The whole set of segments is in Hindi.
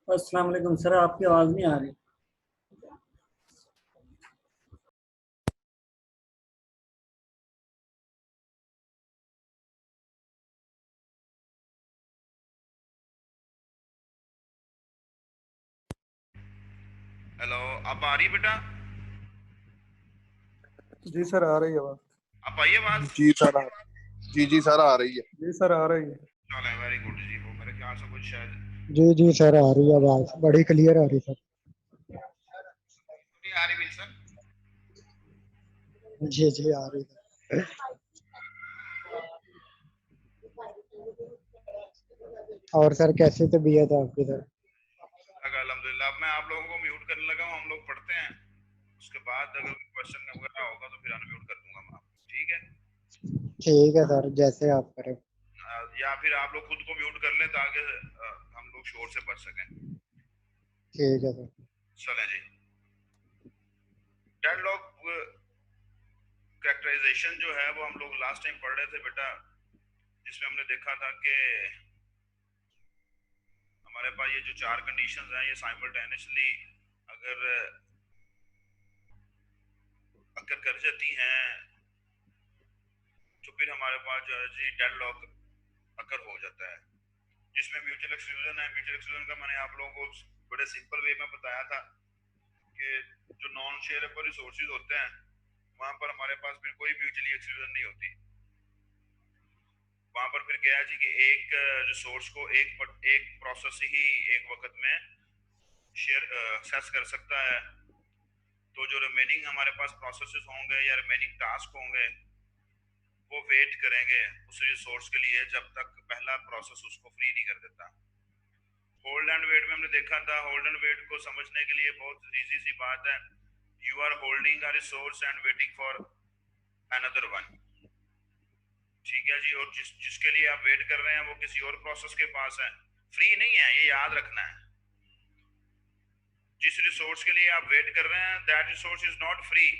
अस्सलाम वालेकुम सर, आपकी आवाज़ नहीं आ रही। हेलो, अब आ रही बेटा? जी सर, आ रही है आवाज। अब आई आवाज? जी सर जी सर आ रही है। जी सर, आ रही है। चलो वेरी गुड जी। वो मेरे ख्याल से कुछ शायद जी जी सर, आ रही है आवाज, बड़ी क्लियर आ रही सर। नहीं आ रही विल्सन। जी जी आ रही है। और सर कैसी तबीयत है आपकी सर? अल्हम्दुलिल्लाह। अब मैं आप लोगों को म्यूट करने लगा हूँ, हम लोग पढ़ते हैं। उसके बाद अगर क्वेश्चन वगैरह होगा तो फिर अनम्यूट कर दूंगा मैं आपको, ठीक है? ठीक है सर, जैसे आप करें। या फिर आप लोग खुद को म्यूट कर लें ताकि हम लोग शोर से बच सकें। ठीक है सर। चलें जी। डेडलॉक कैरेक्टराइजेशन जो है वो हम लोग लास्ट टाइम पढ़ रहे थे बेटा, जिसमें हमने देखा था कि हमारे पास ये जो चार कंडीशंस हैं ये साइमल्टेनियसली अगर अगर कर जाती हैं तो फिर हमारे पास जो है जी डेडलॉक अकर हो जाता है, जिसमें म्यूचुअल एक्सक्लूजन है। म्यूचुअल एक्सक्लूजन का मैंने आप लोगों को बड़े सिंपल वे में बताया था कि जो नॉन शेयरेबल रिसोर्सेज होते हैं वहां पर हमारे पास फिर कोई म्यूचुअली एक्सक्लूजन नहीं होती। वहां पर फिर क्या है जी कि एक रिसोर्स को एक प्रोसेस ही एक वक्त में शेयर एक्सेस कर सकता है। तो जो रिमेनिंग हमारे पास प्रोसेसेस होंगे या रिमेनिंग टास्क होंगे वो वेट करेंगे उस रिसोर्स के लिए जब तक पहला प्रोसेस उसको फ्री नहीं कर देता। होल्ड एंड वेट में हमने देखा था, होल्ड एंड वेट को समझने के लिए बहुत इजी सी बात है। You are holding a resource and waiting for another one. ठीक है जी। और जिसके लिए आप वेट कर रहे हैं वो किसी और प्रोसेस के पास है, फ्री नहीं है, ये याद रखना है। जिस रिसोर्स के लिए आप वेट कर रहे हैं that resource is not free,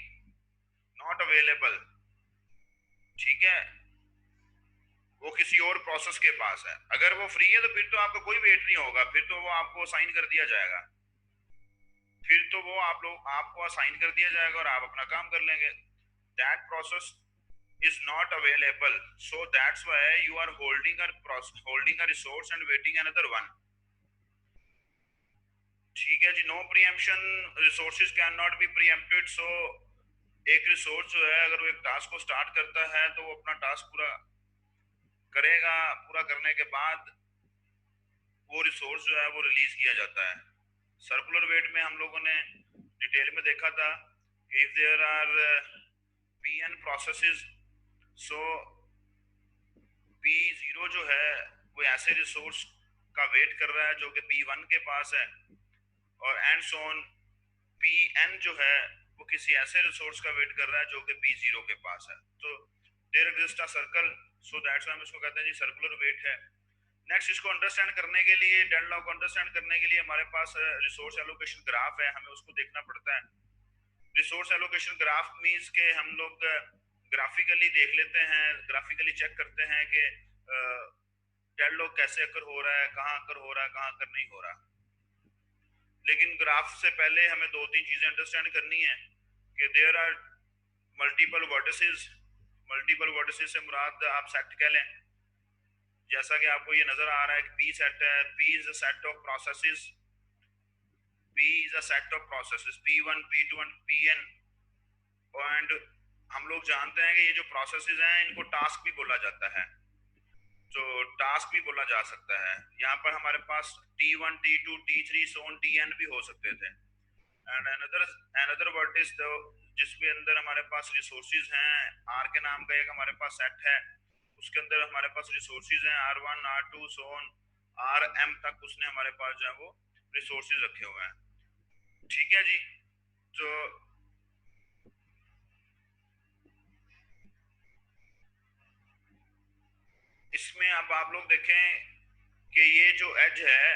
not available. ठीक है, वो किसी और प्रोसेस के पास है। अगर वो फ्री है तो फिर तो आपका कोई वेट नहीं होगा, फिर तो वो आपको असाइन कर दिया जाएगा। फिर तो वो आपको असाइन कर दिया जाएगा और आप अपना काम कर लेंगे। That process is not available, so that's why you are holding a resource and waiting another one. ठीक है जी। No preemption, resources can not be preempted. So एक रिसोर्स जो है अगर वो एक टास्क को स्टार्ट करता है तो वो अपना टास्क पूरा करेगा, पूरा करने के बाद वो रिसोर्स जो है वो रिलीज किया जाता है। सर्कुलर वेट में हम लोगों ने डिटेल में देखा था कि if there are P N processes, so P0 जो है वो ऐसे रिसोर्स का वेट कर रहा है जो कि P1 के पास है, और एंड सो ऑन Pn जो है वो किसी ऐसे रिसोर्स का वेट कर रहा है जो कि P0 के पास है। तो there exist a circle, so that's why हम इसको कहते हैं जी सर्कुलर वेट है। नेक्स्ट, इसको अंडरस्टैंड करने के लिए, डेडलॉक को अंडरस्टैंड करने के लिए हमारे पास रिसोर्स एलोकेशन ग्राफ है, हमें उसको देखना पड़ता है। रिसोर्स एलोकेशन ग्राफ मींस के हम लोग ग्राफिकली देख लेते हैं, ग्राफिकली चेक करते हैं कि डेडलॉक कैसे अकर हो रहा है, कहाँ अकर हो रहा है, कहाँ अकर नहीं हो रहा। लेकिन ग्राफ से पहले हमें दो तीन चीजें अंडरस्टैंड करनी है कि there are multiple vertices. Multiple vertices से मुराद आप सेट कह लें, जैसा कि आपको ये नजर आ रहा है कि पी सेट है। P is a set of processes, P is a set of processes, P1 P2 and Pn। And हम लोग जानते हैं कि ये जो प्रोसेसेस हैं इनको टास्क भी बोला जाता है, तो टास्क भी बोला जा सकता है। यहाँ पर हमारे पास T1 T2 T3 सोन Tn भी हो सकते थे। एंड अनदर वर्ड इज जिसके अंदर हमारे पास रिसोर्सेज हैं, आर के नाम का एक हमारे पास सेट है, उसके अंदर हमारे पास रिसोर्सेज हैं R1 R2 सोन Rm तक, उसने हमारे पास जो है वो रिसोर्सेज रखे हुए हैं। ठीक है जी। तो इसमें अब आप लोग देखें कि ये जो एज है,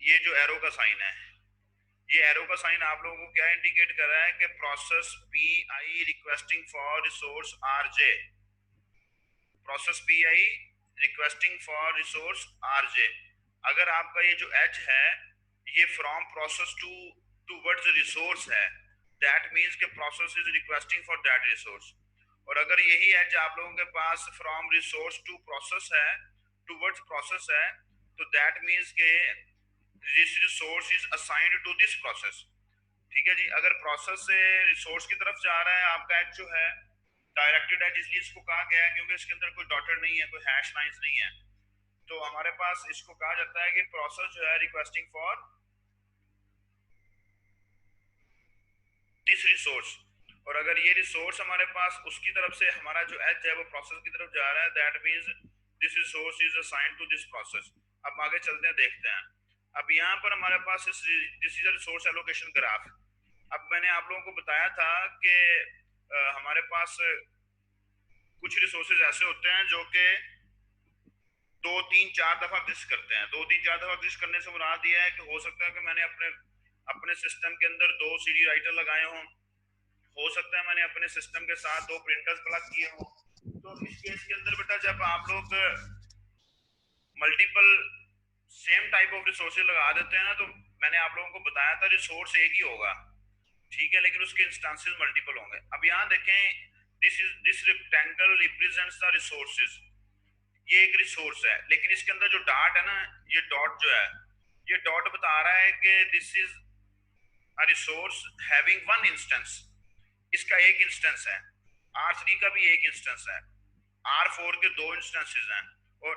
ये जो एरो का साइन है, ये एरो का साइन आप लोगों को क्या इंडिकेट कर रहा है कि process P I requesting for resource R J. Process P I requesting for resource R J. अगर आपका ये जो एज है ये from process to towards resource है, दैट मीन्स के process is requesting for that resource. और अगर यही एज आप लोगों के पास फ्रॉम रिसोर्स टू प्रोसेस है, टूवर्ड्स प्रोसेस है, तो दैट मीन्स के this resource is assigned to this process. ठीक है जी, अगर प्रोसेस से रिसोर्स की तरफ जा रहा है आपका एज जो है डायरेक्टेड एज, इसलिए इसको कहा गया है क्योंकि इसके अंदर कोई डॉटेड नहीं है, कोई हैश लाइंस नहीं है। तो हमारे पास इसको कहा जाता है कि प्रोसेस जो है रिक्वेस्टिंग फॉर दिस रिसोर्स। और अगर ये रिसोर्स हमारे पास उसकी तरफ से हमारा जो एज है वो प्रोसेस की तरफ जा रहा है, that means this resource is assigned to this process. अब आगे चलते हैं, देखते हैं। अब यहाँ पर हमारे पास this is a resource allocation graph. अब मैंने आप लोगों को बताया था कि हमारे पास कुछ रिसोर्सेज ऐसे होते हैं जो कि 2-3-4 दफा एग्जिस्ट करते हैं। 2-3-4 दफा एग्जिस्ट करने से मुराद ये है कि हो सकता है कि मैंने अपने सिस्टम के अंदर 2 CD राइटर लगाए हों, हो सकता है मैंने अपने सिस्टम के साथ 2 प्रिंटर्स प्लग किए हों। तो इस केस के अंदर बेटा जब आप लोग multiple same type of resources लगा देते हैं ना, तो मैंने आप लोगों को बताया था रिसोर्स एक ही होगा, ठीक है, लेकिन उसके इंस्टेंसेस मल्टीपल होंगे। अब यहाँ देखें, this rectangle represents the resources. ये एक रिसोर्स है, लेकिन इसके अंदर जो डॉट है ना, ये डॉट जो है, ये डॉट बता रहा है कि this is a resource having one instance. इसका एक इंस्टेंस है। R3 का भी एक इंस्टेंस है, R4 के 2 इंस्टेंसेस हैं, और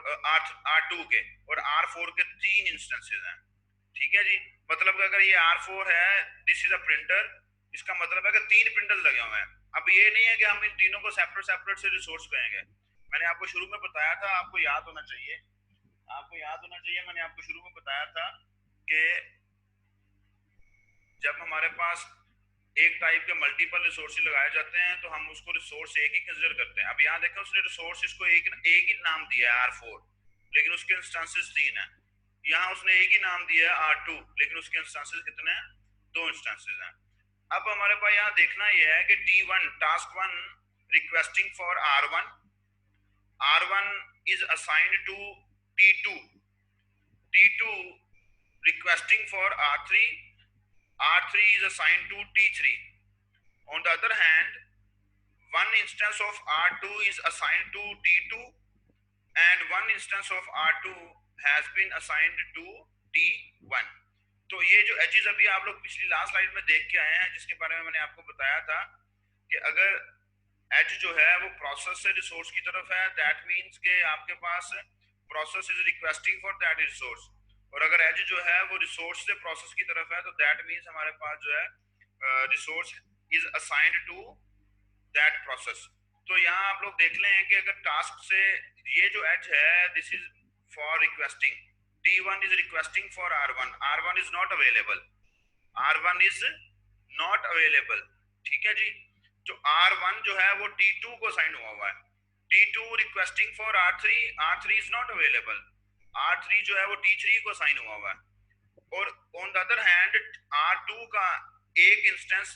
R2 के और R4 के 3 इंस्टेंसेस हैं। ठीक है जी, मतलब अगर ये R4 है, दिस इज अ प्रिंटर, इसका मतलब है कि 3 प्रिंटर्स लगे हुए हैं। अब ये नहीं है कि हम इन तीनों को सेपरेट सेपरेट से रिसोर्स कहेंगे। मैंने आपको शुरू में बताया था, आपको याद होना चाहिए, मैंने आपको शुरू में बताया था कि जब हमारे पास एक टाइप के मल्टीपल रिसोर्स लगाए जाते हैं तो हम उसको रिसोर्स एक ही कंसीडर करते हैं। अब यहाँ देखें, उसने रिसोर्स को एक ही नाम दिया है R4, लेकिन उसके इंस्टेंसेस 3 हैं। यहाँ उसने एक ही नाम दिया है R2, लेकिन उसके इंस्टेंसेस कितने हैं? 2 इंस्टेंसेस हैं। अब हमारे पास यहाँ देखना यह है कि T1 task 1 requesting for R1 is assigned to T2 requesting for R3 is assigned to T3. On the other hand, one instance of R2 is assigned to T2 and one instance of R2 has been assigned to T1. तो ये जो एचेस अभी आप लोग पिछली लास्ट स्लाइड में देख के आए हैं, जिसके बारे में मैंने आपको बताया था कि अगर एच जो है वो प्रोसेस से रिसोर्स की तरफ है, दैट मींस के आपके पास process is requesting for that resource. और अगर एज जो है वो रिसोर्स से प्रोसेस की तरफ है, तो दैट मींस हमारे पास जो है resource is assigned to that process. तो यहाँ आप लोग देख लें कि अगर टास्क से ये जो एज है, this is for requesting, T1 is requesting for R1 is not available, ठीक है जी। जो R1 जो है वो T2 को असाइन हुआ है, T2 requesting for R3 is not available, R3 जो है वो T3 को असाइन हुआ है। और on the other hand R2 का एक इंस्टेंस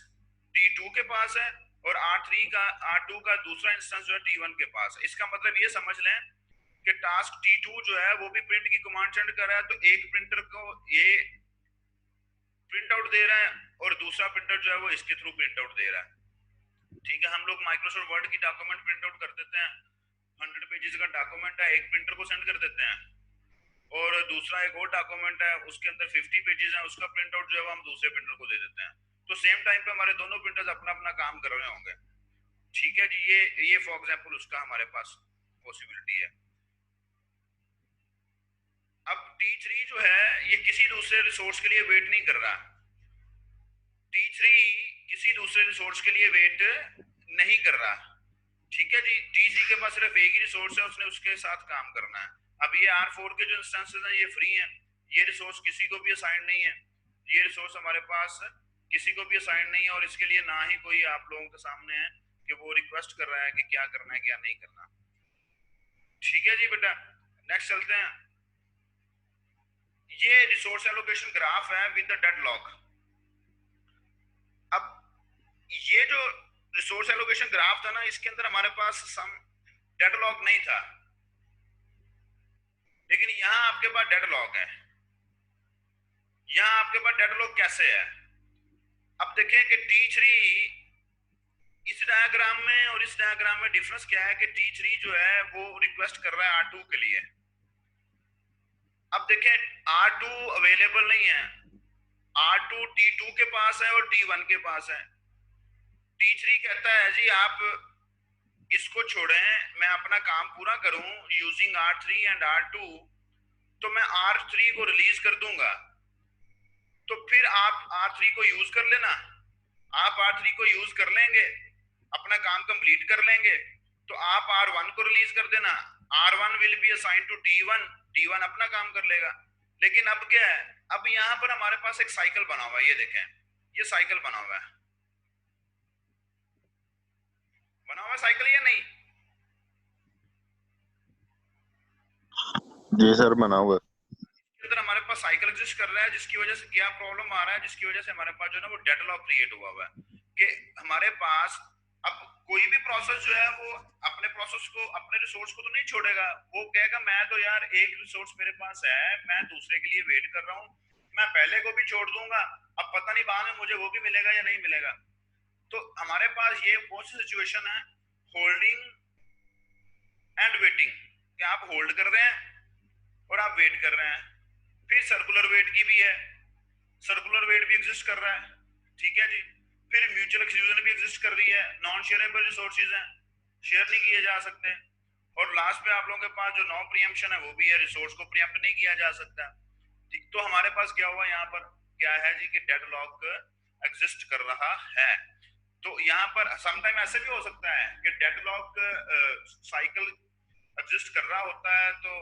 T2 के पास है और R2 का दूसरा इंस्टेंस जो है T1 के पास है। इसका मतलब ये समझ लें कि टास्क T2 जो है वो भी प्रिंट की कमांड सेंड कर रहा है, तो एक प्रिंटर को ये प्रिंट आउट दे रहा है और दूसरा प्रिंटर जो है वो इसके थ्रू प्रिंट आउट दे रहा है। ठीक है, हम लोग माइक्रोसॉफ्ट वर्ड की डॉक्यूमेंट प्रिंट आउट कर देते हैं, 100 पेजेस का डॉक्यूमेंट है, एक प्रिंटर को सेंड कर देते हैं, और दूसरा एक और डॉक्यूमेंट है उसके अंदर 50 पेजेस हैं, उसका प्रिंट आउट जो है वो हम दूसरे प्रिंटर को दे देते हैं। तो सेम टाइम पे हमारे दोनों प्रिंटर्स अपना अपना काम कर रहे होंगे। ठीक है जी, ये फॉर एग्जांपल उसका हमारे पास पॉसिबिलिटी है। अब T3 जो है ये किसी दूसरे रिसोर्स के लिए वेट नहीं कर रहा, T3 किसी दूसरे रिसोर्स के लिए वेट नहीं कर रहा। ठीक है जी, T3 के पास सिर्फ एक ही रिसोर्स है, उसने उसके साथ काम करना है। अब ये R4 के जो इंस्टेंसेस हैं ये फ्री हैं, ये रिसोर्स किसी को भी असाइन नहीं है, ये रिसोर्स हमारे पास किसी को भी असाइन नहीं है, और इसके लिए ना ही कोई आप लोगों के सामने है कि वो रिक्वेस्ट कर रहा है कि क्या करना है क्या नहीं करना। ठीक है जी बेटा, नेक्स्ट चलते हैं। ये रिसोर्स एलोकेशन ग्राफ है विद द डेडलॉक। अब ये जो रिसोर्स एलोकेशन ग्राफ था ना, इसके अंदर हमारे पास सम डेडलॉक नहीं था, लेकिन यहां आपके पास डेडलॉक है। यहां आपके पास डेडलॉक कैसे है? अब देखें कि T3 इस डायग्राम में और इस डायग्राम में डिफरेंस क्या है कि T3 जो है वो रिक्वेस्ट कर रहा है R2 के लिए। अब देखें R2 अवेलेबल नहीं है, R2 T2 के पास है और T1 के पास है। T3 कहता है जी आप इसको छोड़ें, मैं अपना काम पूरा करूं यूजिंग R3 एंड R2, तो मैं R3 को रिलीज कर दूंगा, तो फिर आप R3 को यूज कर लेना। आप R3 को यूज कर लेंगे, अपना काम कंप्लीट कर लेंगे, तो आप R1 को रिलीज कर देना। R1 will be assign to T1, T1 अपना काम कर लेगा। लेकिन अब क्या है, अब यहां पर हमारे पास एक साइकिल बना हुआ है, ये देखें, ये साइकिल बना हुआ है, बना हुआ साइकिल या नहीं? जी सर बना हुआ। इधर हमारे पास साइकिल एग्जिस्ट कर रहा है, जिसकी वजह से क्या प्रॉब्लम आ रहा है, जिसकी वजह से हमारे पास जो है ना वो डेडलॉक क्रिएट हुआ हुआ है कि हमारे पास अब कोई भी प्रोसेस जो है वो अपने प्रोसेस को, अपने रिसोर्स को तो नहीं छोड़ेगा। वो कहेगा मैं तो यार एक रिसोर्स मेरे पास है, मैं दूसरे के लिए वेट कर रहा हूँ, मैं पहले को भी छोड़ दूंगा, अब पता नहीं बाद में मुझे वो भी मिलेगा या नहीं मिलेगा। तो हमारे पास ये कौन सी सिचुएशन है, होल्डिंग एंड वेटिंग, कि आप होल्ड कर रहे हैं और आप वेट कर रहे हैं। फिर सर्कुलर वेट की भी है, सर्कुलर वेट भी एग्जिस्ट कर रहा है, ठीक है जी। फिर म्यूचुअल एक्सक्लूजन भी एग्जिस्ट कर रही है, नॉन शेयरेबल रिसोर्सेज हैं, शेयर नहीं किए जा सकते। और लास्ट पे आप लोगों के पास जो नो प्रीएम्प्शन है वो भी है, रिसोर्स को प्रीएम्प्ट नहीं किया जा सकता। ठीक, तो हमारे पास क्या हुआ यहाँ पर, क्या है जी कि डेडलॉक एग्जिस्ट कर रहा है। तो यहाँ पर समटाइम ऐसे भी हो सकता है कि डेडलॉक साइकिल एग्जिस्ट कर रहा होता है तो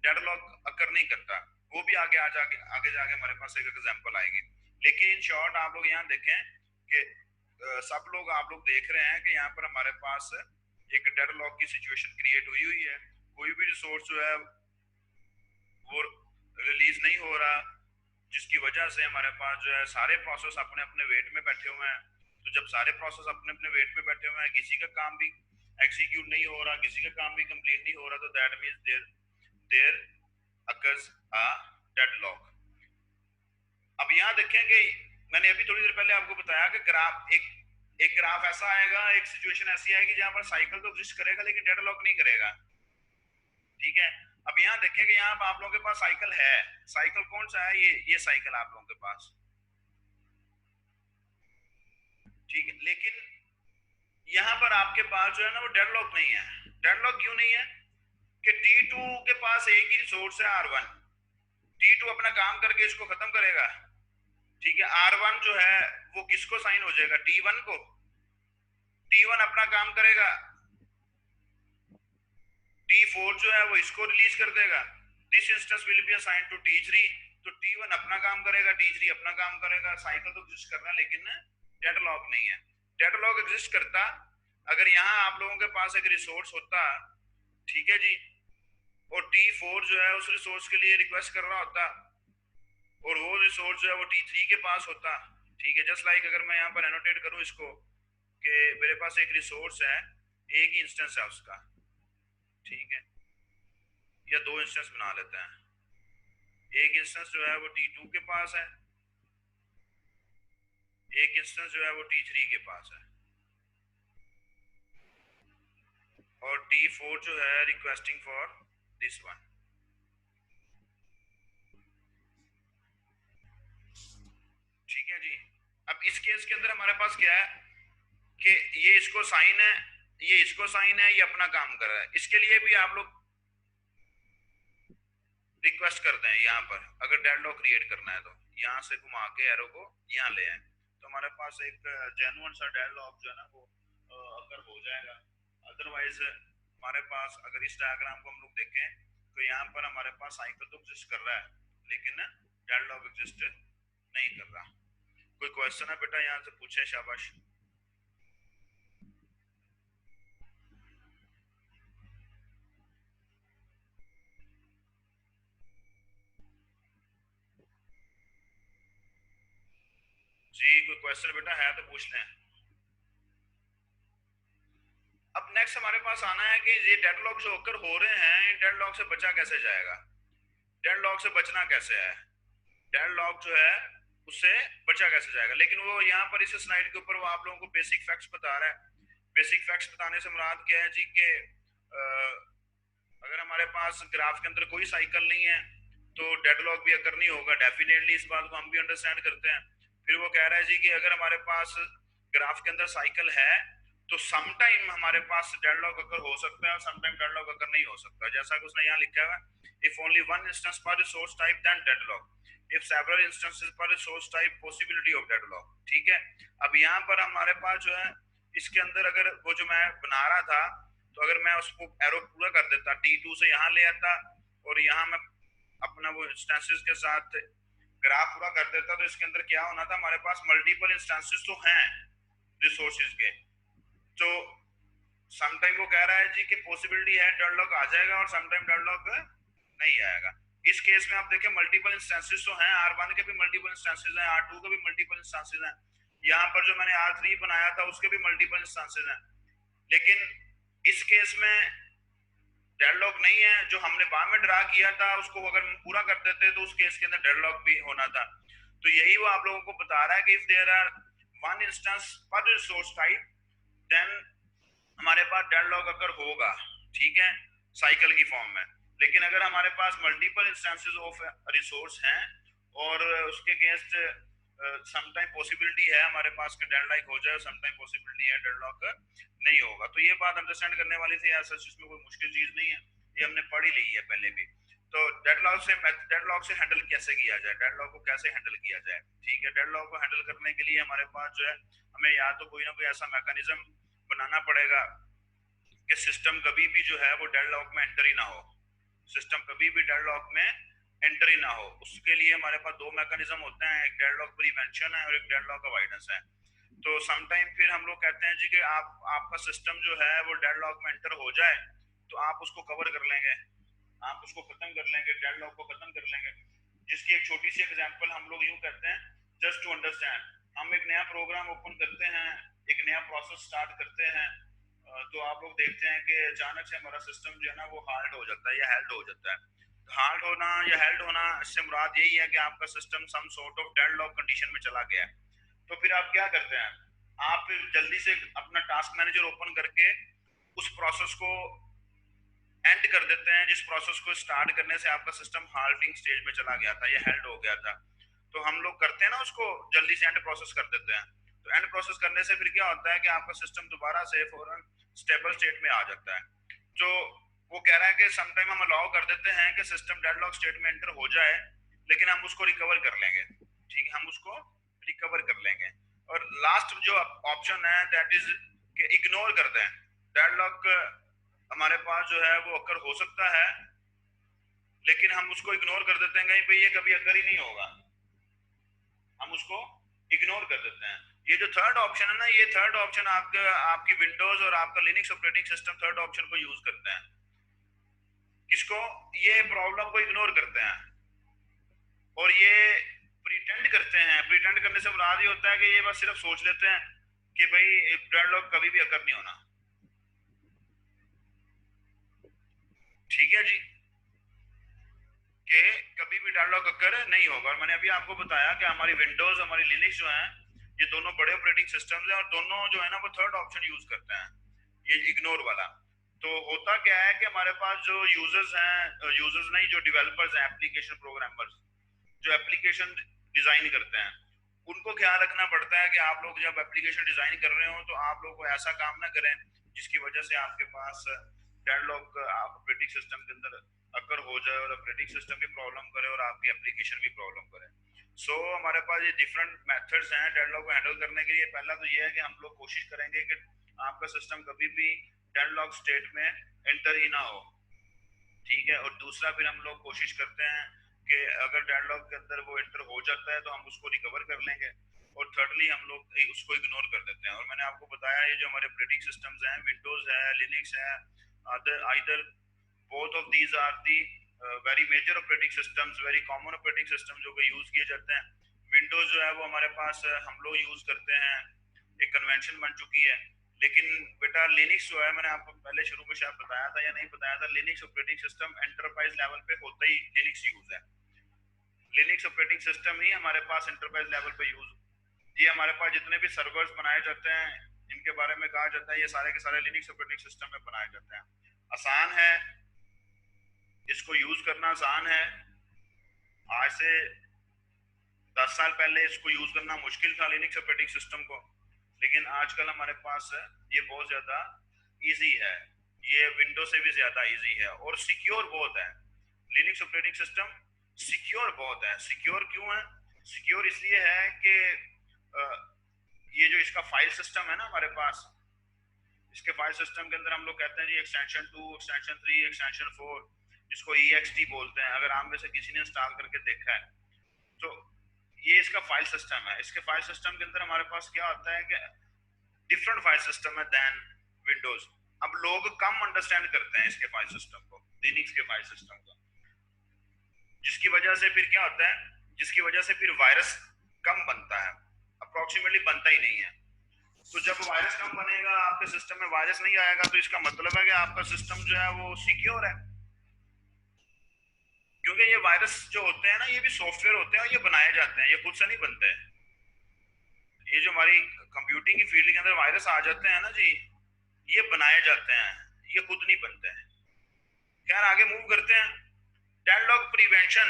डेडलॉक अकर नहीं करता, वो भी आगे जाके हमारे पास एक एग्जांपल आएगी। लेकिन इन शॉर्ट आप लोग यहाँ देखें कि सब लोग आप लोग देख रहे हैं कि यहाँ पर हमारे पास एक डेडलॉक की सिचुएशन क्रिएट हुई है। कोई भी रिसोर्स जो है वो रिलीज नहीं हो रहा, जिसकी वजह से हमारे पास जो है सारे प्रोसेस अपने अपने वेट में बैठे हुए हैं। तो जब सारे प्रोसेस अपने अपने वेट में बैठे हुए हैं, किसी का काम भी एग्जीक्यूट नहीं हो रहा, किसी का काम भी कंप्लीट नहीं हो रहा, तो that means there occurs a deadlock. अब यहाँ देखें कि मैंने अभी थोड़ी देर पहले आपको बताया कि ग्राफ एक ग्राफ ऐसा आएगा, एक सिचुएशन ऐसी आएगी जहां पर साइकिल तो एग्जिस्ट करेगा लेकिन डेडलॉक नहीं करेगा, ठीक है। अब यहाँ देखें कि यहाँ आप लोगों के पास साइकिल है, साइकिल कौन सा है, ये साइकिल आप लोगों के पास, ठीक है। लेकिन यहाँ पर आपके पास जो है ना वो डेडलॉक नहीं है। डेडलॉक क्यों नहीं है कि T2 के पास एक ही रिसोर्स है R1, T2 अपना काम करके इसको खत्म करेगा, ठीक है। R1 जो है वो किसको साइन हो जाएगा, T1 को, T1 अपना काम करेगा, T4 जो है वो इसको रिलीज कर देगा, this instance will be assigned to T3, तो T1 अपना काम करेगा, T3 अपना काम करेगा। साइकिल तो एग्जिस्ट कर रहा है लेकिन डेडलॉक नहीं है। डेडलॉक एग्जिस्ट करता अगर यहाँ आप लोगों के पास एक रिसोर्स होता, ठीक है जी, और T4 जो है उस रिसोर्स के लिए रिक्वेस्ट कर रहा होता और वो रिसोर्स जो है वो T3 के पास होता, ठीक है। जस्ट लाइक अगर मैं यहाँ पर एनोटेट करूँ इसको कि मेरे पास एक रिसोर्स है, एक ही इंस्टेंस है उसका, ठीक है, या दो इंस्टेंस बना लेते हैं। एक इंस्टेंस जो है वो T2 के पास है, एक इंस्टेंस जो है वो T3 के पास है, और T4 जो है रिक्वेस्टिंग फॉर दिस वन, ठीक है जी। अब इस केस के अंदर हमारे पास क्या है कि ये इसको साइन है, ये इसको साइन है, ये अपना काम कर रहा है। इसके लिए भी आप लोग रिक्वेस्ट करते हैं यहाँ पर, अगर डेडलॉक क्रिएट करना है तो यहाँ से घुमा के एरो को यहाँ ले आए, तो हमारे पास एक जेन्युइन सा डेडलॉक जो है ना वो अगर हो जाएगा। अदरवाइज हमारे पास अगर इस डायग्राम को हम लोग देखें तो यहाँ पर हमारे पास साइकिल तो एग्जिस्ट कर रहा है लेकिन डेडलॉक एग्जिस्ट नहीं कर रहा। कोई क्वेश्चन है बेटा, यहाँ से पूछे, शाबाश। जी कोई क्वेश्चन बेटा है तो पूछ लें। अब नेक्स्ट हमारे पास आना है कि ये डेडलॉक जो ओकर हो रहे हैं, डेडलॉक से बचा कैसे जाएगा, डेडलॉक से बचना कैसे है। डेडलॉक जो है उससे बचा कैसे जाएगा। लेकिन वो यहाँ पर इस स्लाइड के ऊपर वो आप लोगों को बेसिक फैक्ट्स बता रहा है। बेसिक फैक्ट्स बताने से मुराद क्या है जी कि अगर हमारे पास ग्राफ के अंदर कोई साइकिल नहीं है तो डेडलॉक भी अगर नहीं होगा, डेफिनेटली इस बात को हम भी अंडरस्टैंड करते हैं। फिर वो कह रहा है जी कि अगर हमारे पास ग्राफ के अंदर साइकिल है तो सम टाइम हमारे पास डेडलॉक अगर हो सकता है और सम टाइम डेडलॉक अगर नहीं हो सकता। जैसा कि उसने यहाँ लिखा हुआ है, इफ ओनली वन इंस्टेंस पर resource type then deadlock, if several instances per resource type possibility of deadlock. ठीक है, अब यहाँ पर हमारे पास जो है इसके अंदर अगर वो जो मैं बना रहा था तो अगर मैं उसको एरो पूरा कर देता, T2 से यहाँ ले आता और यहाँ मैं अपना वो इंस्टेंसेस के साथ ग्राफ पूरा कर देता, तो इसके अंदर क्या होना था, हमारे पास मल्टीपल इंस्टेंसेस तो हैं रिसोर्सेज के। तो समटाइम वो कह रहा है जी कि पॉसिबिलिटी है डेडलॉक आ जाएगा और समटाइम डेडलॉक नहीं आएगा। इस केस में आप देखें मल्टीपल इंस्टेंसेस तो हैं, R1 के भी मल्टीपल इंस्टेंसेस हैं, R2 के भी मल्टीपल इंस्टेंसेस हैं, यहाँ पर जो मैंने R3 बनाया था उसके भी मल्टीपल इंस्टेंसेस हैं। लेकिन इस केस में डेडलॉक नहीं है। जो हमने बाद में ड्रा किया था उसको अगर हम पूरा कर देते तो उस केस के अंदर डेडलॉक भी होना था। तो यही वो आप लोगों को बता रहा है कि if there are one instance पर रिसोर्स टाइप देन हमारे पास डेडलॉक अगर होगा, ठीक है, साइकिल की फॉर्म में। लेकिन अगर हमारे पास मल्टीपल इंस्टेंसेस ऑफ रिसोर्स हैं और उसके अगेंस्ट समटाइम पॉसिबिलिटी है हमारे पास कि डेडलॉक हो जाए, समटाइम पॉसिबिलिटी है डेडलॉक नहीं होगा। तो ये बात अंडरस्टैंड करने वाली थी, ऐसा इसमें कोई मुश्किल चीज नहीं है, ये हमने पढ़ी ली है पहले भी। तो डेडलॉक से हैंडल कैसे किया जाए, डेडलॉक को कैसे हैंडल किया जाए। ठीक है, डेडलॉक को हैंडल करने के लिए हमारे पास जो है हमें या तो कोई ना कोई ऐसा मैकेनिज्म बनाना पड़ेगा कि सिस्टम कभी भी जो है वो डेडलॉक में एंटर ही ना हो, सिस्टम कभी भी डेडलॉक में एंटर ही ना हो। उसके लिए हमारे पास दो मैकेनिज्म होते हैं, एक डेडलॉक प्रिवेंशन है और एक डेडलॉक अवॉइडेंस है। तो समटाइम फिर हम लोग कहते हैं जी कि आपका सिस्टम जो है वो डेडलॉक में एंटर हो जाए तो आप उसको कवर कर लेंगे, आप उसको खत्म कर लेंगे, डेडलॉक को खत्म कर लेंगे। जिसकी एक छोटी सी एग्जांपल हम लोग यूं करते हैं जस्ट टू अंडरस्टैंड। हम एक नया प्रोग्राम ओपन करते हैं, एक नया प्रोसेस स्टार्ट करते हैं, तो आप लोग देखते हैं कि अचानक से हमारा सिस्टम जो है ना वो हार्ड हो जाता है या हेल्ड हो जाता है। हार्ड होना या हेल्ड होना इससे मुराद यही है कि आपका system some sort of deadlock condition में चला गया है। तो फिर आप क्या करते हैं, आप जल्दी से अपना टास्क मैनेजर ओपन करके उस प्रोसेस को एंड कर देते हैं जिस प्रोसेस को स्टार्ट करने से आपका सिस्टम हाल्टिंग स्टेज में चला गया था या हेल्ड हो गया था। तो हम लोग करते हैं ना उसको जल्दी से एंड प्रोसेस कर देते हैं। तो एंड प्रोसेस करने से फिर क्या होता है कि आपका सिस्टम दोबारा से फौरन स्टेबल स्टेट में आ जाता है। तो वो कह रहा है कि समटाइम हम अलाउ कर देते हैं कि सिस्टम डेडलॉक स्टेट में एंटर हो जाए, लेकिन हम उसको रिकवर कर लेंगे। ठीक है, हम उसको रिकवर कर लेंगे। और लास्ट जो ऑप्शन है दैट इज कि इग्नोर कर दें डेडलॉक। हमारे पास जो है वो अकर हो सकता है लेकिन हम उसको इग्नोर कर देते हैं, भाई ये कभी अकर ही नहीं होगा, हम उसको इग्नोर कर देते हैं। ये जो थर्ड ऑप्शन है ना, ये थर्ड ऑप्शन आपकी विंडोज और आपका Linux operating system third option को यूज करते हैं। किसको, ये प्रॉब्लम को इग्नोर करते हैं और ये प्रिटेंड करते हैं। प्रिटेंड करने से मुराद ये होता है कि ये बस सिर्फ सोच लेते हैं कि भाई डेडलॉक कभी भी अकर नहीं होना। ठीक है जी, कि कभी भी डेडलॉक अकर नहीं होगा। और मैंने अभी आपको बताया कि हमारी विंडोज हमारी लिनक्स जो है ये दोनों बड़े ऑपरेटिंग सिस्टम्स हैं और दोनों जो है ना वो थर्ड ऑप्शन यूज करते हैं, ये इग्नोर वाला। तो होता क्या है कि हमारे पास जो यूजर्स हैं, यूजर्स नहीं जो डेवलपर्स हैं, एप्लीकेशन प्रोग्रामर्स जो एप्लीकेशन डिजाइन करते हैं, उनको ख्याल रखना पड़ता है कि आप लोग जब एप्लीकेशन डिजाइन कर रहे हो तो आप लोग को ऐसा काम ना करें जिसकी वजह से आपके पास डेडलॉक ऑपरेटिंग सिस्टम के अंदर अकर हो जाए और ऑपरेटिंग सिस्टम भी प्रॉब्लम करे और आपकी एप्लीकेशन भी प्रॉब्लम करे। सो हमारे पास ये डिफरेंट मेथड्स हैं डेडलॉक को हैंडल करने के लिए। पहला तो ये है कि हम लोग कोशिश करेंगे कि आपका सिस्टम कभी भी डेडलॉक स्टेट में एंटर ही ना हो। ठीक है, और दूसरा फिर हम लोग कोशिश करते हैं कि अगर डेडलॉक के अंदर वो एंटर हो जाता है तो हम उसको रिकवर कर लेंगे। और थर्डली हम लोग उसको इग्नोर कर देते हैं। और मैंने आपको बताया ये जो हमारे ऑपरेटिंग सिस्टम्स हैं, विंडोज है, लिनक्स है, either both of these are the very major operating systems, very common operating system जो कि यूज किए जाते हैं। विंडोज जो है वो हमारे पास हम लोग यूज करते हैं, एक कन्वेंशन बन चुकी है। लेकिन बेटा लिनक्स जो है, मैंने आपको पहले शुरू में शायद बताया था या नहीं बताया था, Linux operating system enterprise level पे होता ही लिनक्स यूज है। लिनक्स ऑपरेटिंग सिस्टम ही हमारे पास एंटरप्राइज लेवल पे यूज, ये हमारे पास जितने भी सर्वर्स बनाए जाते हैं इनके बारे में कहा जाता है ये सारे के सारे लिनक्स ऑपरेटिंग सिस्टम में बनाए जाते हैं। आसान है, इसको यूज करना आसान है। आज से 10 साल पहले इसको यूज करना मुश्किल था लिनक्स ऑपरेटिंग सिस्टम को, लेकिन आजकल हमारे पास ये बहुत ज्यादा इजी है, ये विंडो से भी ज्यादा इजी है और सिक्योर बहुत है। लिनक्स ऑपरेटिंग सिस्टम सिक्योर बहुत है। सिक्योर क्यों है? सिक्योर इसलिए है कि ये जो इसका फाइल सिस्टम है ना हमारे पास, इसके फाइल सिस्टम के अंदर हम लोग कहते हैं जी एक्सटेंशन 2, एक्सटेंशन 3, एक्सटेंशन 4, जिसको EXT बोलते हैं। अगर आप में से किसी ने इंस्टॉल करके देखा है तो ये इसका फाइल सिस्टम है। इसके फाइल सिस्टम के अंदर हमारे पास क्या होता है कि डिफरेंट फाइल सिस्टम है देन विंडोज। अब लोग कम अंडरस्टैंड करते हैं इसके फाइल सिस्टम को, लिनक्स के फाइल सिस्टम को, जिसकी वजह से फिर क्या होता है, जिसकी वजह से फिर वायरस कम बनता है, अप्रोक्सीमेटली बनता ही नहीं है। तो जब वायरस कम बनेगा, आपके सिस्टम में वायरस नहीं आएगा, तो इसका मतलब है कि आपका सिस्टम जो है वो सिक्योर है। क्योंकि ये वायरस जो होते हैं ना, ये भी सॉफ्टवेयर होते हैं और ये बनाए जाते हैं, ये खुद से नहीं बनते हैं। ये जो हमारी कंप्यूटिंग की फील्ड के अंदर वायरस आ जाते हैं ना जी, ये बनाए जाते हैं, ये खुद नहीं बनते हैं। खैर आगे मूव करते हैं। Deadlock prevention.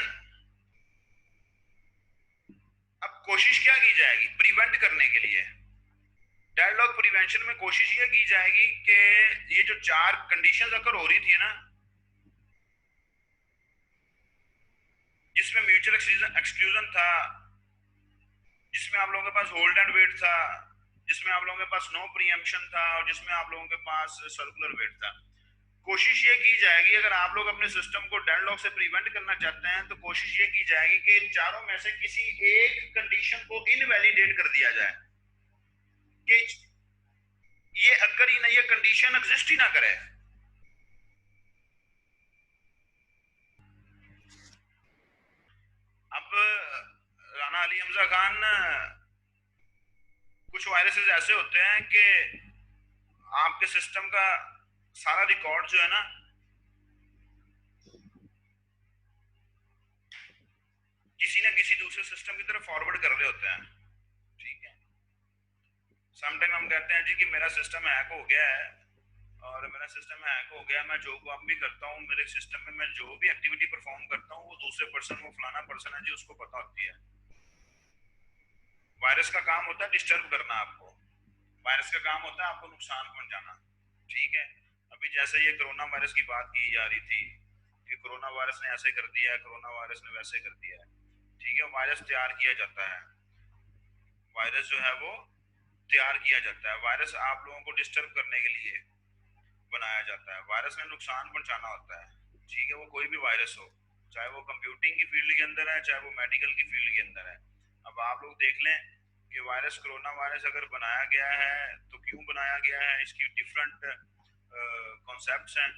अब कोशिश क्या की जाएगी प्रिवेंट करने के लिए? डेडलॉक प्रिवेंशन में कोशिश ये की जाएगी कि ये जो 4 कंडीशंस अगर हो रही थी ना, जिसमें म्यूचुअल एक्सक्लूजन था, जिसमें आप लोगों के पास होल्ड एंड वेट था, जिसमें आप लोगों के पास नो प्रीएम्पशन था और जिसमें आप लोगों के पास सर्कुलर वेट था, कोशिश ये की जाएगी अगर आप लोग अपने सिस्टम को डेडलॉक से प्रिवेंट करना चाहते हैं तो कोशिश ये की जाएगी कि इन चारों में से किसी एक कंडीशन को इनवैलिडेट कर दिया जाए कि ये अगर ही नहीं, ये कंडीशन एग्जिस्ट ही ना करे। अब राणा अली हमजा खान, कुछ वायरसेस ऐसे होते हैं कि आपके सिस्टम का सारा रिकॉर्ड जो है ना, किसी ना किसी दूसरे सिस्टम की तरफ फॉरवर्ड कर रहे होते हैं। ठीक है, समटाइम हम कहते हैं जी कि मेरा सिस्टम हैक हो गया है और मेरा सिस्टम हैक हो गया, मैं जो काम भी करता हूँ मेरे सिस्टम में, मैं जो भी एक्टिविटी परफॉर्म करता हूँ वो दूसरे पर्सन, वो फलाना पर्सन है जी, उसको पता होती है। वायरस का काम होता है डिस्टर्ब करना आपको, वायरस का काम होता है आपको नुकसान पहुंचाना। ठीक है, अभी जैसे ये कोरोना वायरस की बात की जा रही थी कि कोरोना वायरस ने ऐसे कर दिया है, कोरोना वायरस ने वैसे कर दिया है। ठीक है, वायरस तैयार किया जाता है, वायरस जो है वो तैयार किया जाता है, वायरस आप लोगों को डिस्टर्ब करने के लिए बनाया जाता है, वायरस ने नुकसान पहुंचाना होता है। ठीक है, वो कोई भी वायरस हो, चाहे वो कंप्यूटिंग की फील्ड के अंदर है, चाहे वो मेडिकल की फील्ड के अंदर है। अब आप लोग देख लें कि वायरस, कोरोना वायरस अगर बनाया गया है तो क्यों बनाया गया है, इसकी डिफरेंट कॉन्सेप्ट्स हैं।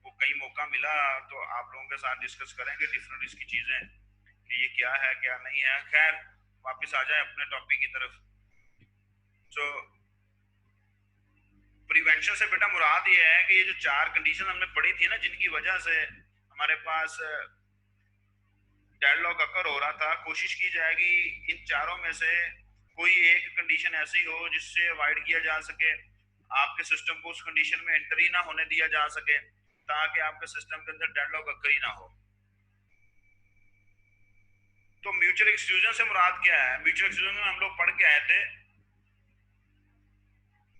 वो कहीं मौका मिला तो आप लोगों के साथ डिस्कस करेंगे डिफरेंट इसकी चीजें कि ये क्या है क्या नहीं है। खैर वापस आ जाए अपने टॉपिक की तरफ। तो प्रिवेंशन से बेटा मुराद ये है कि ये जो 4 कंडीशन हमने पढ़ी थी ना, जिनकी वजह से हमारे पास डेडलॉक अकर हो रहा था, कोशिश की जाएगी इन चारों में से कोई एक कंडीशन ऐसी हो जिससे अवॉइड किया जा सके, आपके सिस्टम को उस कंडीशन में एंटर ही ना होने दिया जा सके, ताकि आपके सिस्टम के अंदर डेडलॉक अकर ही ना हो। तो म्यूचुअल एक्सक्लूजन से मुराद क्या है? म्यूचुअल एक्सक्लूजन में हम लोग पढ़ के आए थे,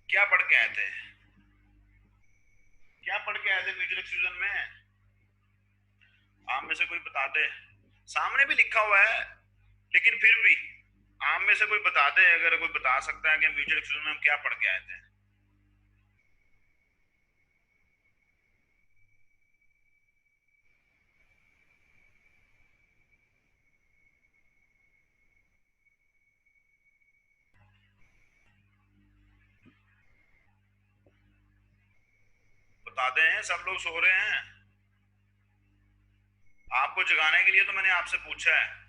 क्या पढ़ के आए थे, क्या पढ़ के आए थे म्यूचुअल एक्सक्लूजन में? आप में से कोई बता दे, सामने भी लिखा हुआ है लेकिन फिर भी आप में से कोई बता दे, अगर कोई बता सकता है कि म्यूचुअल एक्सक्लूजन में हम क्या पढ़ के आए थे। बता दें, सब लोग सो रहे हैं, आपको जगाने के लिए तो मैंने आपसे पूछा है।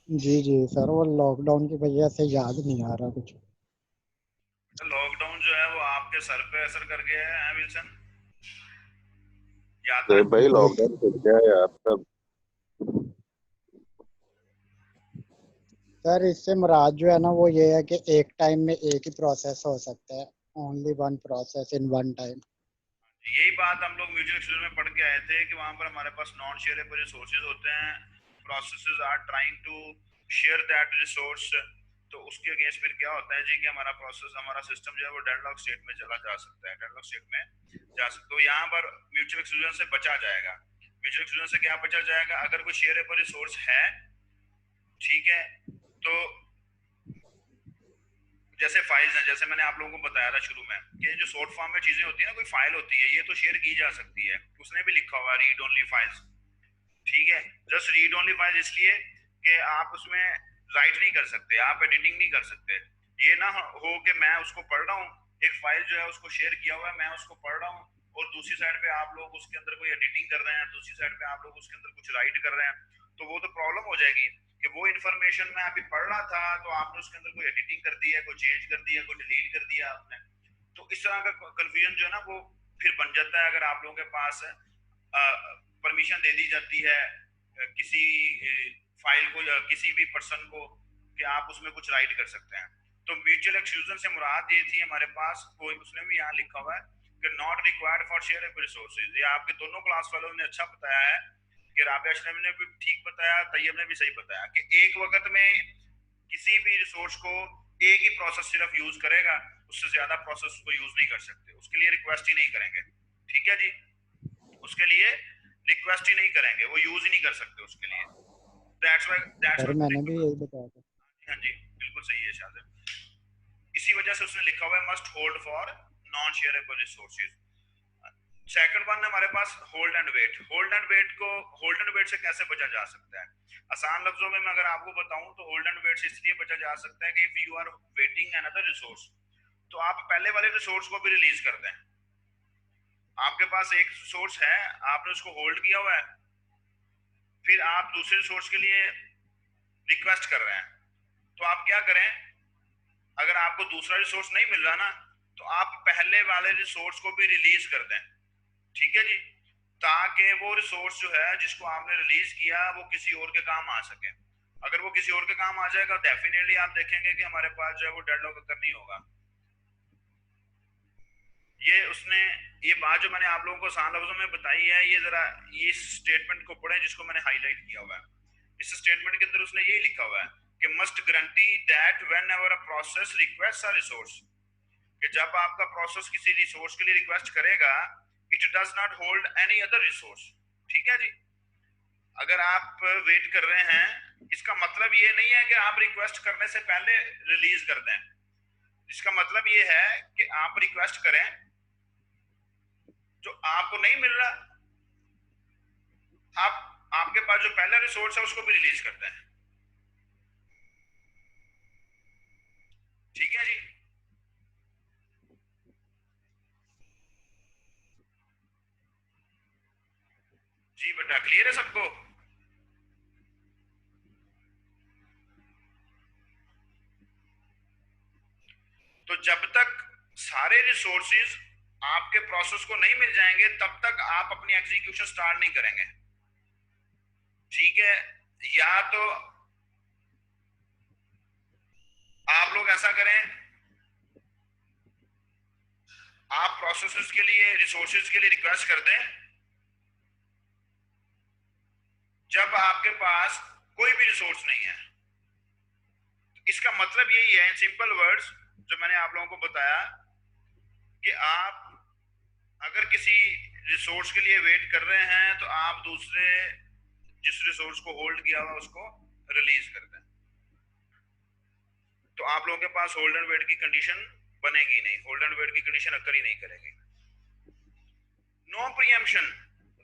जी जी सर, वो लॉकडाउन की वजह से याद नहीं आ रहा कुछ। लॉकडाउन जो है वो आपके सर पे असर कर गया है विल्सन? याद तो रहे। भाई जी लॉकडाउन खुल गया है यार सब। सर, इससे मुराद जो है ना वो ये है कि एक टाइम में एक ही प्रोसेस हो सकता है, only one process in one time. यही बात हम लोग म्यूचुअल एक्सचेंज में पढ़ के आए थे कि वहां पर हमारे पास नॉन शेयरेबल रिसोर्सेज होते हैं, processes are trying to share that resource. तो उसके अगेंस्ट फिर क्या होता है जी कि हमारा प्रोसेस, हमारा सिस्टम जो है वो डेडलॉक स्टेट में चला जा सकता है, डेडलॉक स्टेट में जा सकता है। तो यहाँ पर म्यूचुअल एक्सचेंज से बचा जाएगा। म्यूचुअल एक्सचेंज से क्या बचा जाएगा? अगर कोई शेयरेबल रिसोर्स है, ठीक है, तो जैसे फाइल्स हैं, जैसे मैंने आप लोगों को बताया था शुरू में कि जो शॉर्ट फॉर्म में चीजें होती है ना, कोई फाइल होती है, ये तो शेयर की जा सकती है। उसने भी लिखा हुआ रीड ओनली फाइल्स, ठीक है। जस्ट रीड ओनली फाइल इसलिए कि आप उसमें राइट नहीं कर सकते, आप एडिटिंग नहीं कर सकते। ये ना हो कि मैं उसको पढ़ रहा हूँ, एक फाइल जो है उसको शेयर किया हुआ है, मैं उसको पढ़ रहा हूँ, और दूसरी साइड पे आप लोग उसके अंदर कोई एडिटिंग कर रहे हैं, दूसरी साइड पे आप लोग उसके अंदर कुछ राइट कर रहे हैं, तो वो तो प्रॉब्लम हो जाएगी कि वो इन्फॉर्मेशन मैं अभी पढ़ रहा था तो आपने उसके अंदर कोई एडिटिंग कर दी है, कोई चेंज कर दिया, कोई डिलीट कर दिया आपने। तो इस तरह का कंफ्यूजन जो है ना वो फिर बन जाता है। अगर आप लोगों के पास परमिशन दे दी जाती है किसी फाइल को या किसी भी पर्सन को कि आप उसमें कुछ राइट कर सकते हैं। तो म्यूचुअल एक्सक्लूजन से मुराद ये थी हमारे पास, कोई उसने भी यहाँ लिखा हुआ है कि not required for shareable resources. ये आपके दोनों क्लास वालों ने अच्छा बताया है कि राबिया अशरफ ने भी ठीक बताया, तैयब ने भी सही बताया कि एक वक्त में किसी भी रिसोर्स को एक ही प्रोसेस सिर्फ यूज करेगा, उससे ज्यादा प्रोसेस को यूज नहीं कर सकते, उसके लिए रिक्वेस्ट ही नहीं करेंगे, ठीक है जी। उसके लिए रिक्वेस्ट ही नहीं करेंगे, वो यूज ही नहीं कर सकते उसके लिए। दैट्स सर, मैंने भी व्हाई। यही बताया था। हाँ जी, बिल्कुल सही है शायद। इसी वजह से उसने लिखा हुआ है must hold for non shareable resources. Second one हमारे पास hold and wait. Hold and wait को, होल्ड एंड वेट से कैसे बचा जा सकता है? आसान लफ्जों में मैं अगर आपको बताऊं तो होल्ड एंड वेट से इसलिए बचा जा सकता है कि if you are waiting another resource, तो आप पहले वाले रिसोर्स को भी रिलीज कर दें। आपके पास एक रिसोर्स है, आपने उसको होल्ड किया हुआ है, फिर आप दूसरे रिसोर्स के लिए रिक्वेस्ट कर रहे हैं, तो आप क्या करें? अगर आपको दूसरा रिसोर्स नहीं मिल रहा ना, तो आप पहले वाले रिसोर्स को भी रिलीज कर दें, ठीक है जी, ताकि वो रिसोर्स जो है जिसको आपने रिलीज किया वो किसी और के काम आ सके। अगर वो किसी और के काम आ जाएगा, डेफिनेटली आप देखेंगे कि हमारे पास जो है वो डेडलॉक अकर नहीं होगा। ये उसने, ये बात जो मैंने आप लोगों को आसान लफ्जों में बताई है, ये जरा ये स्टेटमेंट को पढ़ें जिसको मैंने हाईलाइट किया हुआ है। इस स्टेटमेंट के अंदर उसने यही लिखा हुआ है कि must guarantee that whenever a process request a resource, कि जब आपका प्रोसेस किसी रिसोर्स के लिए रिक्वेस्ट करेगा, it does not hold any other resource, ठीक है जी। अगर आप वेट कर रहे हैं, इसका मतलब ये नहीं है कि आप रिक्वेस्ट करने से पहले रिलीज कर दें। इसका मतलब ये है कि आप रिक्वेस्ट करें, जो आपको नहीं मिल रहा, आप आपके पास जो पहला रिसोर्स है उसको भी रिलीज करते हैं, ठीक है जी। जी बेटा, क्लियर है सबको? तो जब तक सारे रिसोर्सेज आपके प्रोसेस को नहीं मिल जाएंगे, तब तक आप अपनी एग्जीक्यूशन स्टार्ट नहीं करेंगे, ठीक है। या तो आप लोग ऐसा करें, आप प्रोसेसेस के लिए, रिसोर्सेज के लिए रिक्वेस्ट कर दें जब आपके पास कोई भी रिसोर्स नहीं है। इसका मतलब यही है, इन सिंपल वर्ड्स जो मैंने आप लोगों को बताया, कि आप अगर किसी रिसोर्स के लिए वेट कर रहे हैं तो आप दूसरे जिस रिसोर्स को होल्ड किया हुआ उसको रिलीज कर दें, तो आप लोगों के पास होल्ड एंड वेट की कंडीशन बनेगी नहीं, होल्ड एंड वेट की कंडीशन अकर ही नहीं करेगी। No preemption,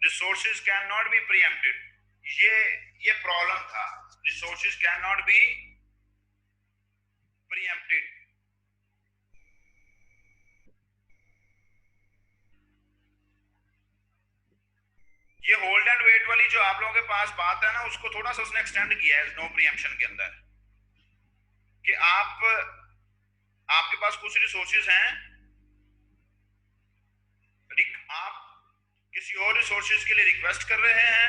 resources can not be preempted. ये प्रॉब्लम था, resources can not be preempted. ये होल्ड एंड वेट वाली जो आप लोगों के पास बात है ना, उसको थोड़ा सा उसने एक्सटेंड किया है नो प्रीएम्पशन के अंदर, कि आपके पास कुछ रिसोर्सेज हैं, आप किसी और रिसोर्सेज के लिए रिक्वेस्ट कर रहे हैं,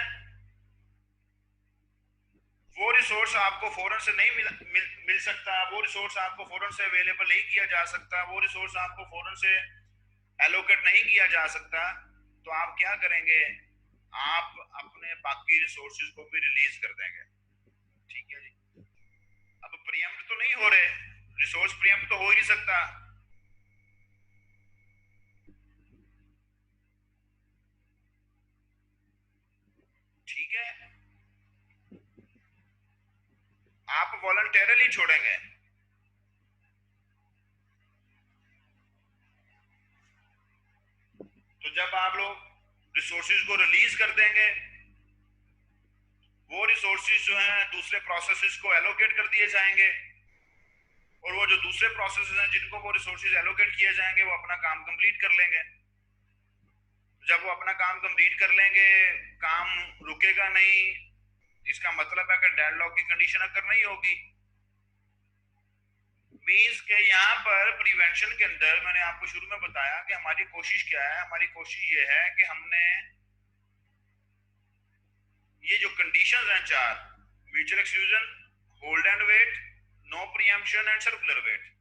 वो रिसोर्स आपको फौरन से नहीं मिल सकता, वो रिसोर्स आपको फौरन से अवेलेबल नहीं किया जा सकता, वो रिसोर्स आपको फौरन से एलोकेट नहीं किया जा सकता, तो आप क्या करेंगे? आप अपने बाकी रिसोर्सेज को भी रिलीज कर देंगे। ठीक है जी। अब प्रीएम्प्ट तो नहीं हो रहे, रिसोर्स प्रीएम्प्ट तो हो ही नहीं सकता। ठीक है, आप वॉलंटरली छोड़ेंगे। तो जब आप लोग रिसोर्सेज को रिलीज कर देंगे, वो रिसोर्सेज जो हैं दूसरे प्रोसेसेस को एलोकेट कर दिए जाएंगे, और वो जो दूसरे प्रोसेसेस हैं जिनको वो रिसोर्सेज एलोकेट किए जाएंगे, वो अपना काम कंप्लीट कर लेंगे। जब वो अपना काम कंप्लीट कर लेंगे, काम रुकेगा नहीं। इसका मतलब है कि डेडलॉक की कंडीशन अगर नहीं होगी। मींस के यहाँ पर प्रिवेंशन के अंदर मैंने आपको शुरू में बताया कि हमारी कोशिश क्या है। हमारी कोशिश ये है कि हमने ये जो कंडीशंस हैं चार, mutual exclusion, hold and wait, no preemption and circular wait,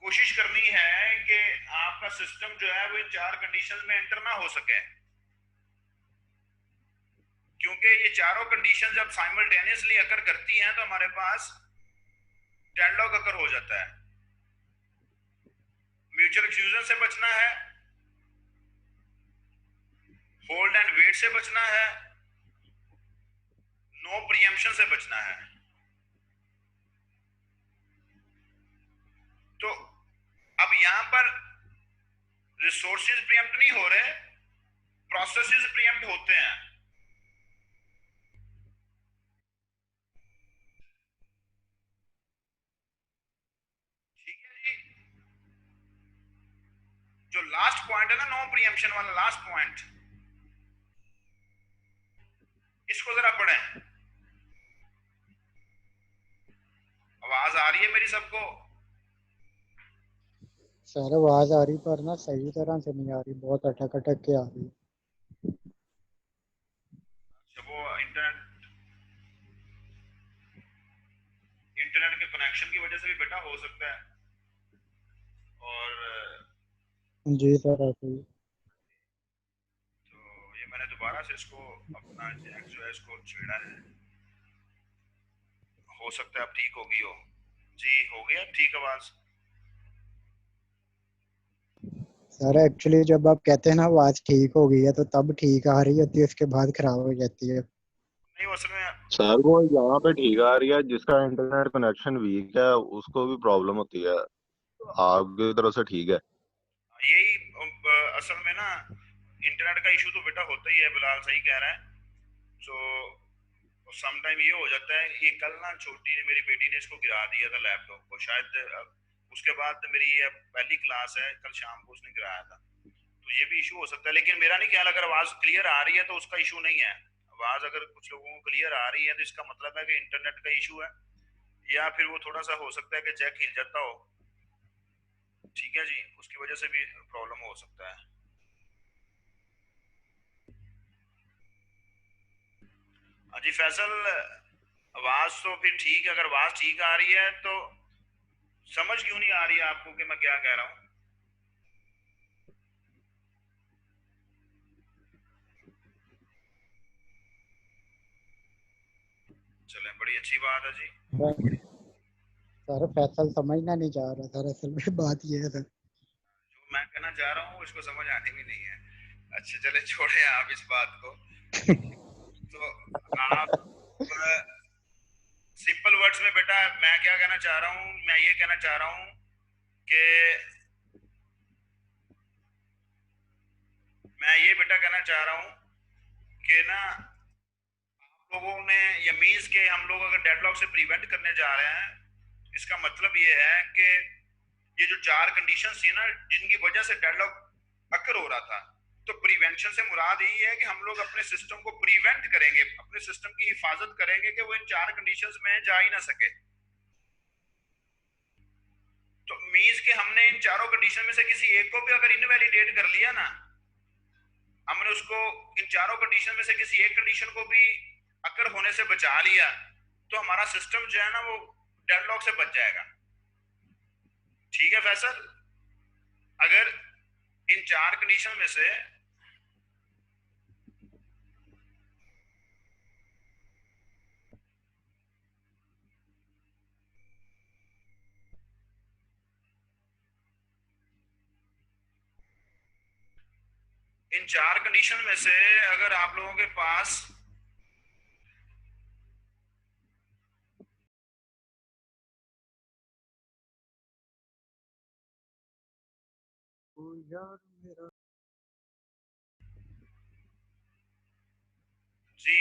कोशिश करनी है कि आपका सिस्टम जो है वो इन चार कंडीशंस में एंटर ना हो सके, क्योंकि ये चारों कंडीशन जब साइमल्टेनियसली अकर करती हैं तो हमारे पास डेडलॉक अकर हो जाता है। म्यूचुअल एक्सक्लूजन से बचना है, होल्ड एंड वेट से बचना है, नो प्रीएम्प्शन से बचना है। तो अब यहां पर रिसोर्सेज प्रीएम्प्ट नहीं हो रहे, प्रोसेसेस प्रीएम्प्ट होते हैं। ठीक है जी। जो लास्ट पॉइंट है ना, नो प्रीएम्प्शन वाला लास्ट पॉइंट, इसको जरा पढ़ें। आवाज आ रही है मेरी सबको? सर आवाज आ रही पर ना सही तरह से नहीं आ रही, बहुत अटक अटक के आ रही है। वो इंटरनेट के कनेक्शन की वजह से भी बेटा हो सकता है। और जी सर ऐसे ही। तो ये मैंने दोबारा से इसको अपना जैक जो है इसको छेड़ा है, हो सकता है अब ठीक होगी हो। जी हो गया ठीक आवाज? सर एक्चुअली जब आप कहते हैं ना आवाज ठीक हो गई है तो तब ठीक आ रही होती है, उसके बाद खराब हो जाती है। नहीं वो असल में सर वो यहाँ पे ठीक आ रही है, जिसका इंटरनेट कनेक्शन वीक है उसको भी प्रॉब्लम होती है। आपकी तरफ से ठीक है? यही असल में ना इंटरनेट का इशू तो बेटा होता ही है, बिलाल सही कह रहा है। तो सम टाइम ये हो जाता है। ये कल ना छोटी ने, मेरी बेटी ने इसको गिरा दिया था लैपटॉप को, शायद उसके बाद मेरी ये पहली क्लास है, कल शाम को उसने गिराया था, तो ये भी इशू हो सकता है। लेकिन मेरा नहीं ख्याल, अगर आवाज क्लियर आ रही है तो उसका इशू नहीं है। आवाज अगर कुछ लोगों को क्लियर आ रही है तो इसका मतलब है कि इंटरनेट का इशू है, या फिर वो थोड़ा सा हो सकता है कि जैक हिल जाता हो। ठीक है जी, उसकी वजह से भी प्रॉब्लम हो सकता है। जी फैसल, आवाज तो फिर ठीक है। अगर आवाज ठीक आ रही है तो समझ क्यों नहीं आ रही है आपको कि मैं क्या कह रहा हूँ? चलें, बड़ी अच्छी बात है जी। सर फैसल समझना नहीं चाह रहा सर, असल में बात ये है सर। जो मैं कहना चाह रहा हूँ इसको समझ आनी भी नहीं है। अच्छा चले, छोड़े आप इस बात को। तो आप सिंपल वर्ड्स में बेटा मैं क्या कहना चाह रहा हूँ, मैं ये कहना चाह रहा हूँ कि मैं ये बेटा कहना चाह रहा हूँ कि ना आप लोगों ने, ये मीन्स के हम लोग अगर डेडलॉक से प्रिवेंट करने जा रहे हैं, इसका मतलब ये है कि ये जो चार कंडीशंस थी ना जिनकी वजह से डेडलॉक अकर हो रहा था, तो प्रिवेंशन से मुराद यही है कि हम लोग अपने सिस्टम को प्रिवेंट करेंगे, अपने सिस्टम की हिफाजत करेंगे कि वो इन चार कंडीशंस में जा ही ना सके। तो मींस कि हमने इन चारों कंडीशन में से किसी एक को भी अगर इनवैलिडेट कर लिया ना, हमने उसको इन चारों कंडीशन में से किसी एक कंडीशन को भी अकर होने से बचा लिया, तो हमारा सिस्टम जो है ना वो डेडलॉक से बच जाएगा। ठीक है फैसल? अगर इन चार कंडीशन में से इन चार कंडीशन में से अगर आप लोगों के पास यार मेरा जी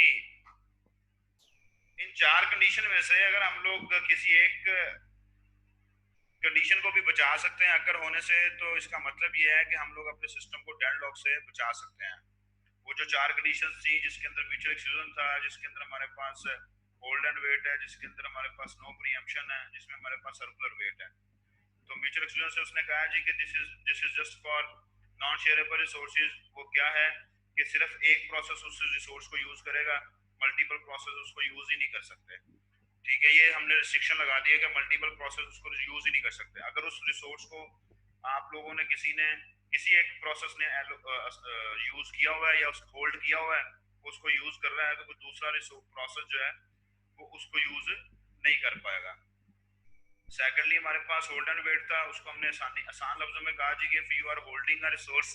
इन चार कंडीशन में से अगर हम लोग किसी एक कंडीशन को भी बचा सकते हैं अकर होने से, तो इसका मतलब ये है कि हम लोग अपने सिस्टम को डेडलॉक से बचा सकते हैं। वो जो चार कंडीशन थी जिसके अंदर म्यूचुअल एक्सक्लूजन था, जिसके अंदर हमारे पास होल्ड एंड वेट है, जिसके अंदर हमारे पास नो प्रीएम्पशन है, जिसमें हमारे पास सर्कुलर वेट है। तो म्यूचुअल एक्सक्लूजन से उसने कहा जी कि this is just for non shareable resources. वो क्या है कि सिर्फ एक प्रोसेस उस रिसोर्स को यूज करेगा, मल्टीपल प्रोसेस उसको यूज ही नहीं कर सकते। ठीक है, ये हमने रिस्ट्रिक्शन लगा दी है कि मल्टीपल प्रोसेस उसको यूज ही नहीं कर सकते। अगर उस रिसोर्स को आप लोगों ने किसी एक प्रोसेस ने यूज किया हुआ है या उसको होल्ड किया हुआ है, उसको यूज कर रहा है, तो कोई दूसरा प्रोसेस जो है वो उसको यूज नहीं कर पाएगा। सेकेंडली हमारे पास होल्ड एंड वेट था, उसको हमने आसान लफ्जों में कहा जी कि if you are holding a resource